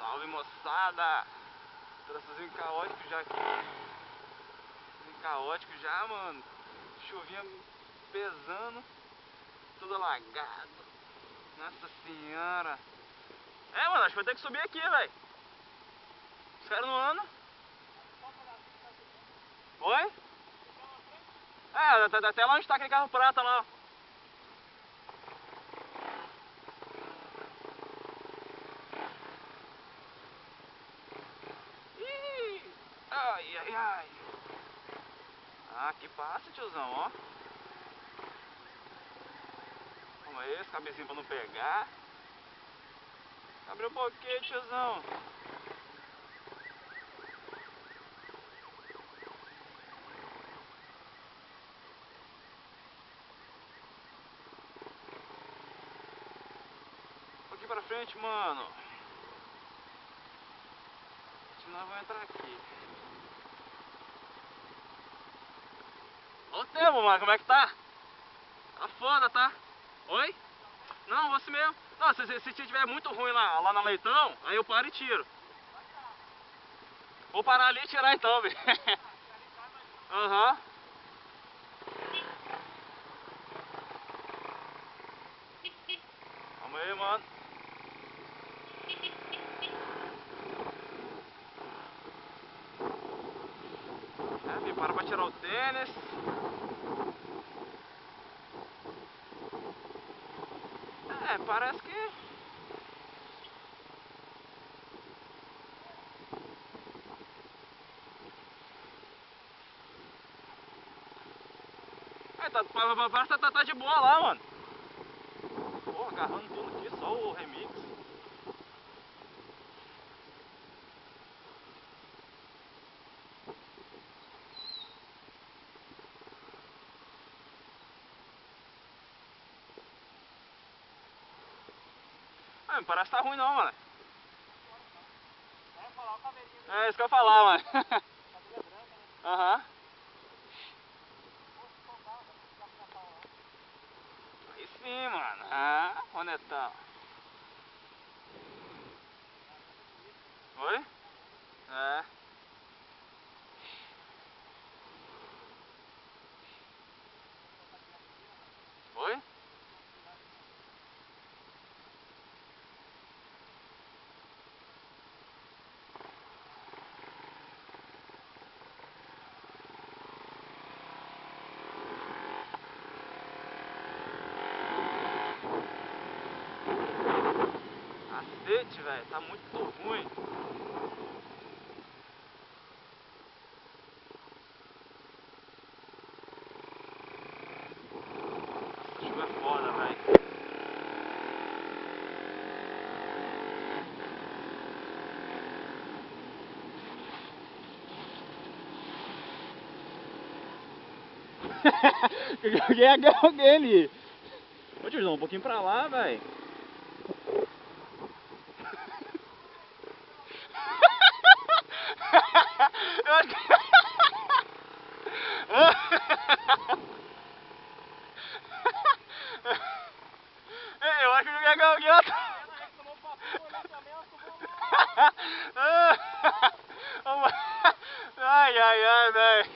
Salve, moçada! Trânsitozinho caótico já aqui. Caótico já, mano. Chuvinha pesando. Tudo alagado. Nossa senhora. É, mano, acho que vai ter que subir aqui, velho. Os caras não andam. Oi? É, até lá onde tá aquele carro prata lá. Ih! Ai, ai, ai. Ah, que passa, tiozão, ó. Vamos aí, esse cabecinho pra não pegar. Abre um pouquinho, tiozão. Um pouquinho pra frente, mano. Senão eu vou entrar aqui. Olha o tempo, mano, como é que tá? Tá foda, tá? Oi? Não, você mesmo. Não, se tiver muito ruim lá na Leitão, aí eu paro e tiro. Vou parar ali e tirar então, velho. Aham. Vamos aí, mano. É, para pra tirar o tênis. É, parece que... É, parece que tá de boa lá, mano. Pô, agarrando tudo aqui, só o remix. Ah, não parece que tá ruim não, mano. É isso que eu ia falar, mano. Aham. Aí sim, mano. Ah, bonetão. Oi? É. Oi? Cacete, velho. Tá muito ruim. Essa chuva é foda, velho. Alguém ali. Ô tiozão, um pouquinho pra lá, velho. Eu acho que eu joguei alguém lá. Ai, ai, ai, velho.